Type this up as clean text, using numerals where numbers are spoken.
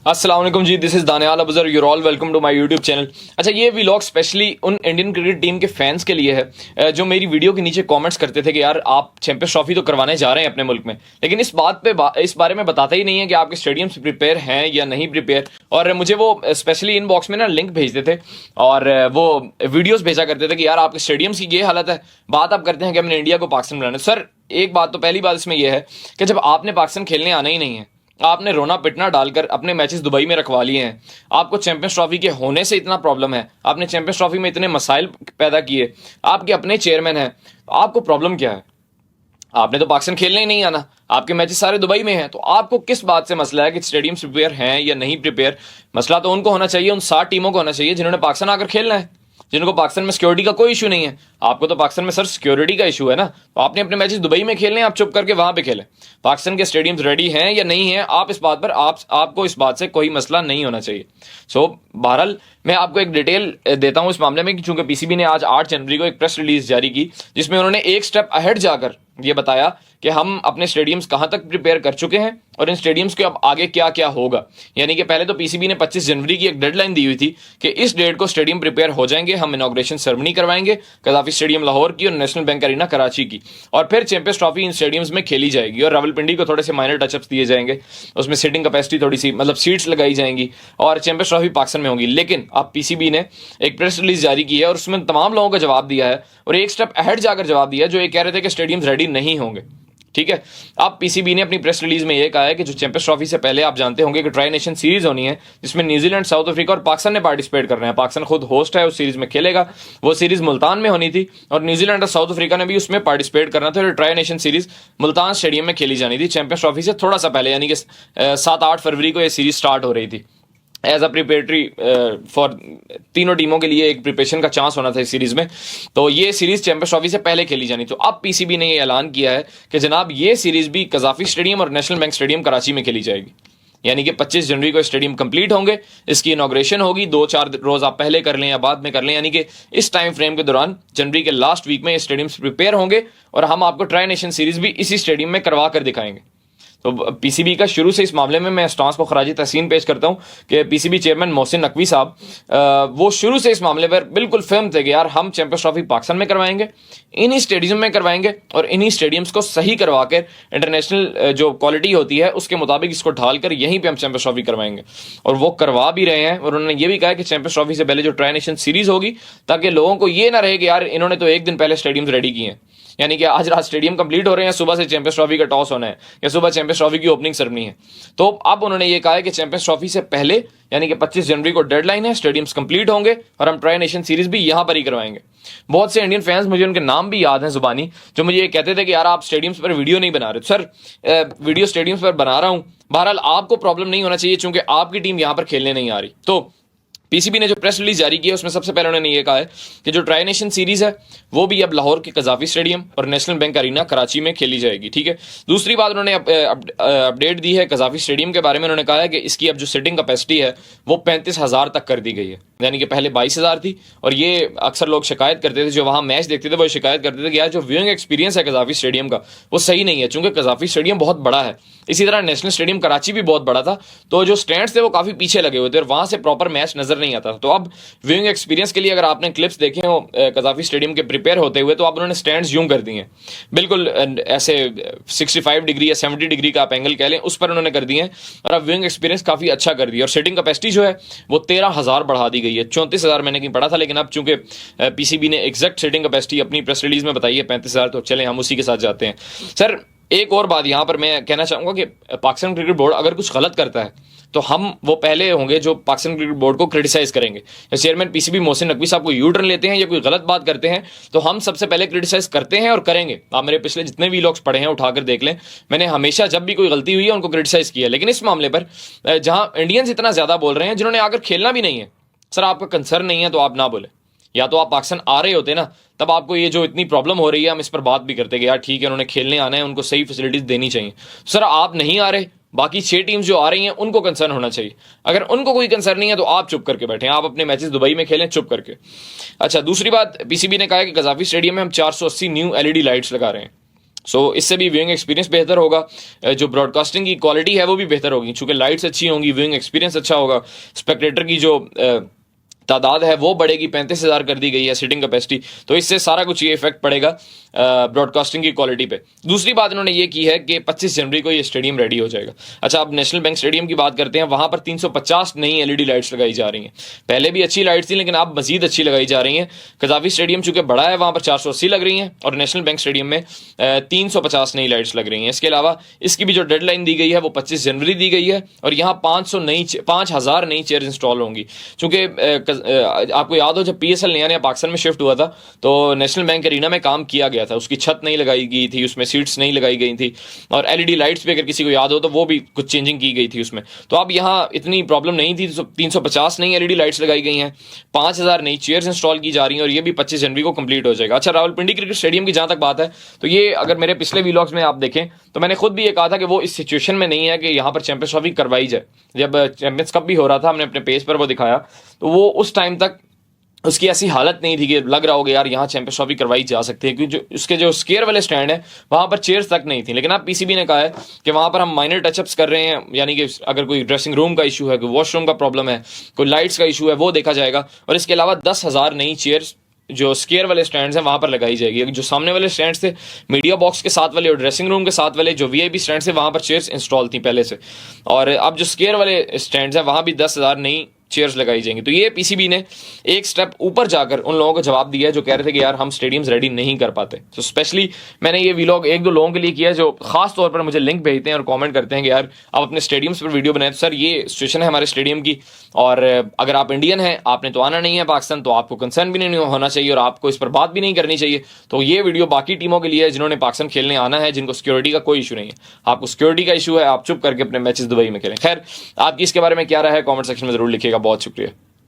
अस्सलाम वालेकुम जी, this is Daniyal Abzar, you're all welcome to my YouTube channel. अच्छा, ये व्लॉग स्पेशली उन इंडियन क्रिकेट टीम के फैंस के लिए है जो मेरी वीडियो के नीचे कमेंट्स करते थे कि यार आप चैंपियंस ट्रॉफी तो करवाने जा रहे हैं अपने मुल्क में, लेकिन इस बारे में बताते ही नहीं है कि आपके स्टेडियम्स प्रिपेयर हैं या नहीं प्रिपेयर। और मुझे वो स्पेशली इनबॉक्स में ना लिंक भेजते थे और वो वीडियोज भेजा करते थे कि यार आपके स्टेडियम्स की ये हालत है, बात आप करते हैं कि हमने इंडिया को पाकिस्तान बनाना। सर एक बात तो पहली बात इसमें यह है कि जब आपने पाकिस्तान खेलने आना ही नहीं है, आपने रोना पिटना डालकर अपने मैचेस दुबई में रखवा लिए हैं, आपको चैंपियंस ट्रॉफी के होने से इतना प्रॉब्लम है, आपने चैंपियंस ट्रॉफी में इतने मसाइल पैदा किए, आपके अपने चेयरमैन हैं, तो आपको प्रॉब्लम क्या है? आपने तो पाकिस्तान खेलने ही नहीं आना, आपके मैचेस सारे दुबई में हैं, तो आपको किस बात से मसला है कि स्टेडियम प्रिपेयर हैं या नहीं प्रिपेयर? मसला तो उनको होना चाहिए, उन 60 टीमों को होना चाहिए जिन्होंने पाकिस्तान आकर खेलना है, जिनको पाकिस्तान में सिक्योरिटी का कोई इशू नहीं है। आपको तो पाकिस्तान में सर सिक्योरिटी का इशू है ना, तो आपने अपने मैचेस दुबई में खेलने हैं, आप चुप करके वहां पे खेलें। पाकिस्तान के स्टेडियम्स रेडी हैं या नहीं हैं, आप इस बात पर आपको इस बात से कोई मसला नहीं होना चाहिए। बहरहाल मैं आपको एक डिटेल देता हूं इस मामले में, चूंकि पीसीबी ने आज 8 जनवरी को एक प्रेस रिलीज जारी की जिसमें उन्होंने एक स्टेप अहेड जाकर ये बताया कि हम अपने स्टेडियम्स कहां तक प्रिपेयर कर चुके हैं और इन स्टेडियम्स के अब आगे क्या क्या होगा। यानी कि पहले तो पीसीबी ने 25 जनवरी की एक डेडलाइन दी हुई थी कि इस डेट को स्टेडियम प्रिपेयर हो जाएंगे, हम इनॉग्रेशन सेरेमनी करवाएंगे कजाफी स्टेडियम लाहौर की और नेशनल बैंक अरीना कराची की, और फिर चैंपियंस ट्रॉफी इन स्टेडियम्स में खेली जाएगी और रावलपिंडी को थोड़े से माइनर टचअप्स दिए जाएंगे, उसमें सीटिंग कैपेसिटी थोड़ी सी मतलब सीट्स लगाई जाएंगी और चैंपियंस ट्रॉफी पाकिस्तान में होगी। लेकिन अब पीसीबी ने एक प्रेस रिलीज जारी की है और उसमें तमाम लोगों का जवाब दिया है और एक स्टेप अहेड जाकर जवाब दिया जो ये कह रहे थे कि स्टेडियम्स रेडी नहीं होंगे। ठीक है, अब पीसीबी ने अपनी प्रेस रिलीज में यह कहा है कि जो चैंपियंस ट्रॉफी से पहले आप जानते होंगे कि ट्राई नेशन सीरीज होनी है जिसमें न्यूजीलैंड, साउथ अफ्रीका और पाकिस्तान ने पार्टिसिपेट कर रहे हैं। पाकिस्तान खुद होस्ट है, उस सीरीज में खेलेगा। वो सीरीज मुल्तान में होनी थी और न्यूजीलैंड और साउथ अफ्रीका ने भी उसमें पार्टिसिपेट करना था और tri nation series Multan stadium में खेली जानी थी चैंपियंस ट्रॉफी से थोड़ा सा पहले, यानी कि 7-8 फरवरी को यह सीरीज स्टार्ट हो रही थी। एज अ प्रिपरेटरी फॉर तीनों टीमों के लिए एक प्रिपरेशन का चांस होना था इस सीरीज में, तो ये सीरीज चैंपियंस ट्रॉफी से पहले खेली जानी। तो अब पीसीबी ने ये ऐलान किया है कि जनाब ये सीरीज भी कजाफी स्टेडियम और नेशनल बैंक स्टेडियम कराची में खेली जाएगी। यानी कि 25 जनवरी को स्टेडियम कंप्लीट होंगे, इसकी इनॉग्रेशन होगी, 2-4 रोज आप पहले कर लें या बाद में कर लें, यानी कि इस टाइम फ्रेम के दौरान जनवरी के लास्ट वीक में ये स्टेडियम्स प्रिपेयर होंगे और हम आपको ट्राई नेशन सीरीज भी इसी स्टेडियम में करवा कर दिखाएंगे। तो पीसीबी का शुरू से इस मामले में मैं स्टांस को खराजी तहसीन पेश करता हूं कि पीसीबी चेयरमैन मोहसिन नकवी साहब वो शुरू से इस मामले पर बिल्कुल फिल्म थे कि यार हम चैंपियंस ट्रॉफी पाकिस्तान में करवाएंगे, इन्हीं स्टेडियम में करवाएंगे और इन्हीं स्टेडियम्स को सही करवा कर इंटरनेशनल जो क्वालिटी होती है उसके मुताबिक इसको ढालकर यहीं पर हम चैंपियंस ट्रॉफी करवाएंगे और वो करवा भी रहे हैं। और उन्होंने ये भी कहा कि चैंपियंस ट्रॉफी से पहले जो ट्राई नेशन सीरीज होगी ताकि लोगों को ये ना रहे कि यार इन्होंने तो एक दिन पहले स्टेडियम्स रेडी किए हैं, यानी कि आज रात स्टेडियम कंप्लीट हो रहे हैं, सुबह से चैंपियंस ट्रॉफी का टॉस होना है या सुबह चैंपियंस ट्रॉफी की ओपनिंग सेरेमनी है। तो अब उन्होंने ये कहा है कि चैंपियंस ट्रॉफी से पहले यानी कि 25 जनवरी को डेडलाइन है, स्टेडियम्स कंप्लीट होंगे और हम ट्राई नेशन सीरीज भी यहां पर ही करवाएंगे। बहुत से इंडियन फैंस, मुझे उनके नाम भी याद हैं जुबानी, जो मुझे ये कहते थे कि यार आप स्टेडियम्स पर वीडियो नहीं बना रहे। सर वीडियो स्टेडियम्स पर बना रहा हूं, बहरहाल आपको प्रॉब्लम नहीं होना चाहिए क्योंकि आपकी टीम यहां पर खेलने नहीं आ रही। तो पीसीबी ने जो प्रेस रिलीज जारी की है उसमें सबसे पहले उन्होंने ये कहा है कि जो ट्राई नेशन सीरीज है वो भी अब लाहौर के कजाफी स्टेडियम और नेशनल बैंक अरीना कराची में खेली जाएगी। ठीक है, दूसरी बात उन्होंने अपडेट दी है कजाफी स्टेडियम के बारे में। उन्होंने कहा है कि इसकी अब जो सिटिंग कैपेसिटी है वो 35,000 तक कर दी गई है, यानी कि पहले 22,000 थी। और ये अक्सर लोग शिकायत करते थे, जो वहां मैच देखते थे वो शिकायत करते थे कि यार जो व्यूइंग एक्सपीरियंस है कजाफी स्टेडियम का वो सही नहीं है, चूंकि कजाफी स्टेडियम बहुत बड़ा है। इसी तरह नेशनल स्टेडियम कराची भी बहुत बड़ा था, तो जो स्टैंड्स थे वो काफी पीछे लगे हुए थे और वहां से प्रॉपर मैच नजर नहीं आता था। तो अब व्यूइंग एक्सपीरियंस के लिए अगर आपने क्लिप्स देखे हो कजाफी स्टेडियम के प्रिपेयर होते हुए, तो आप उन्होंने स्टैंड्स यूं कर दिए बिल्कुल ऐसे 65 डिग्री या 70 डिग्री का आप एंगल कह लें, उस पर उन्होंने कर दिए और अब व्यूइंग एक्सपीरियंस काफी अच्छा कर दिया। और सीटिंग कैपेसिटी जो है वो 13,000 बढ़ा दी गई है, 34,000 मैंने कहीं पढ़ा था, लेकिन अब चूंकि पीसीबी ने एग्जैक्ट सीटिंग कैपेसिटी अपनी प्रेस रिलीज में बताई है 35,000, तो चले हम उसी के साथ जाते हैं। सर एक और बात यहां पर मैं कहना चाहूंगा कि पाकिस्तान क्रिकेट बोर्ड अगर कुछ गलत करता है तो हम वो पहले होंगे जो पाकिस्तान क्रिकेट बोर्ड को क्रिटिसाइज करेंगे। चेयरमैन पीसीबी मोहसिन नकवी साहब को यू टर्न लेते हैं या कोई गलत बात करते हैं तो हम सबसे पहले क्रिटिसाइज करते हैं और करेंगे। आप मेरे पिछले जितने भी व्लॉग्स पढ़े हैं उठाकर देख लें, मैंने हमेशा जब भी कोई गलती हुई है उनको क्रिटिसाइज किया। लेकिन इस मामले पर जहां इंडियंस इतना ज्यादा बोल रहे हैं जिन्होंने आकर खेलना भी नहीं है, सर आपका कंसर्न नहीं है तो आप ना बोले, या तो आप पाकिस्तान आ रहे होते ना तब आपको ये जो इतनी प्रॉब्लम हो रही है हम इस पर बात भी करते कि यार ठीक है उन्होंने खेलने आना है, उनको सही फैसिलिटीज देनी चाहिए। सर आप नहीं आ रहे, बाकी 6 टीम्स जो आ रही हैं उनको कंसर्न होना चाहिए। अगर उनको कोई कंसर्न नहीं है तो आप चुप करके बैठे, आप अपने मैचेस दुबई में खेलें चुप करके। अच्छा, दूसरी बात पीसीबी ने कहा है कि कजाफी स्टेडियम में हम 480 न्यू एलईडी लाइट्स लगा रहे हैं। सो इससे भी व्यूइंग एक्सपीरियंस बेहतर होगा, जो ब्रॉडकास्टिंग की क्वालिटी है वो भी बेहतर होगी, चूंकि लाइट्स अच्छी होंगी, व्यूइंग एक्सपीरियंस अच्छा होगा, स्पेक्टेटर की जो तादाद है वो बढ़ेगी, 35,000 कर दी गई है सीटिंग कैपेसिटी। तो इससे सारा कुछ ये इफेक्ट पड़ेगा ब्रॉडकास्टिंग की क्वालिटी पे। दूसरी बात इन्होंने ये की है कि 25 जनवरी को ये स्टेडियम रेडी हो जाएगा। अच्छा, अब नेशनल बैंक स्टेडियम की बात करते हैं। वहां पर 350 नई एलईडी लाइट्स लगाई जा रही हैं। पहले भी अच्छी लाइट्स थी, लेकिन अब मजीद अच्छी लगाई जा रही हैं। कजाफी स्टेडियम चूंकि बड़ा है, वहां पर 480 लग रही हैं, और नेशनल बैंक स्टेडियम में 350 नई लाइट्स लग रही हैं। इसके अलावा इसकी भी जो डेडलाइन दी गई है वो 25 जनवरी दी गई है, और यहाँ 5,000 नई चेयर इंस्टॉल होंगी। चूंकि आपको याद हो, जब PSL नया नया पाकिस्तान में शिफ्ट हुआ था तो नेशनल बैंक एरिना में काम किया गया था, उसकी छत नहीं लगाई गई थी, उसमें सीट्स नहीं लगाई गई थी, और एलईडी लाइट्स भी अगर किसी को याद हो तो वो भी कुछ चेंजिंग की गई थी उसमें। तो अब यहाँ इतनी प्रॉब्लम नहीं थी, तो 350 नई एलईडी लाइट्स लगाई गई हैं, 5,000 नई चेयर्स इंस्टॉल की जा रही हैं, और ये भी 25 जनवरी को कंप्लीट हो जाएगा। अच्छा, रावलपिंडी क्रिकेट स्टेडियम की जहां तक बात है, तो ये अगर मेरे पिछले व्लॉग्स में आप देखें तो मैंने खुद भी ये कहा था कि वो इस सिचुएशन में नहीं है कि यहाँ पर चैंपियंस ट्रॉफी करवाई जाए। जब चैंपियंस कप भी हो रहा था, हमने अपने पेज पर वो दिखाया, तो वो उस टाइम तक उसकी ऐसी हालत नहीं थी कि लग रहा होगा यार यहाँ चैंपियंस ट्रॉफी करवाई जा सकती है, क्योंकि जो उसके जो स्केयर वाले स्टैंड है वहां पर चेयर्स तक नहीं थी। लेकिन अब PCB ने कहा है कि वहां पर हम माइनर टचअप्स कर रहे हैं, यानी कि अगर कोई ड्रेसिंग रूम का इशू है, कोई वॉशरूम का प्रॉब्लम है, कोई लाइट्स का इशू है, वो देखा जाएगा। और इसके अलावा 10,000 नई चेयर्स जो स्केयर वाले स्टैंड्स हैं वहां पर लगाई जाएगी। जो सामने वाले स्टैंड्स थे, मीडिया बॉक्स के साथ वाले और ड्रेसिंग रूम के साथ वाले जो VIP स्टैंड्स थे, वहां पर चेयर्स इंस्टॉल थी पहले से, और अब जो स्केयर वाले स्टैंड्स हैं वहां भी 10,000 नई चेयर्स लगाई जाएंगी। तो ये PCB ने एक स्टेप ऊपर जाकर उन लोगों को जवाब दिया है जो कह रहे थे कि यार हम स्टेडियम्स रेडी नहीं कर पाते। तो स्पेशली मैंने ये व्लॉग 1-2 लोगों के लिए किया जो खास तौर पर मुझे लिंक भेजते हैं और कमेंट करते हैं कि यार आप अपने स्टेडियम्स पर वीडियो बनाए। तो सर ये सिचुएशन है हमारे स्टेडियम की, और अगर आप इंडियन हैं, आपने तो आना नहीं है पाकिस्तान, तो आपको कंसर्न भी नहीं होना चाहिए और आपको इस पर बात भी नहीं करनी चाहिए। तो ये वीडियो बाकी टीमों के लिए है जिन्होंने पाकिस्तान खेलने आना है, जिनको सिक्योरिटी का कोई इशू नहीं है। आपको सिक्योरिटी का इशू है, आप चुप करके अपने मैचेस दुबई में खेलें। खैर, आपकी इसके बारे में क्या राय है कमेंट सेक्शन में जरूर लिखिएगा। बहुत शुक्रिया।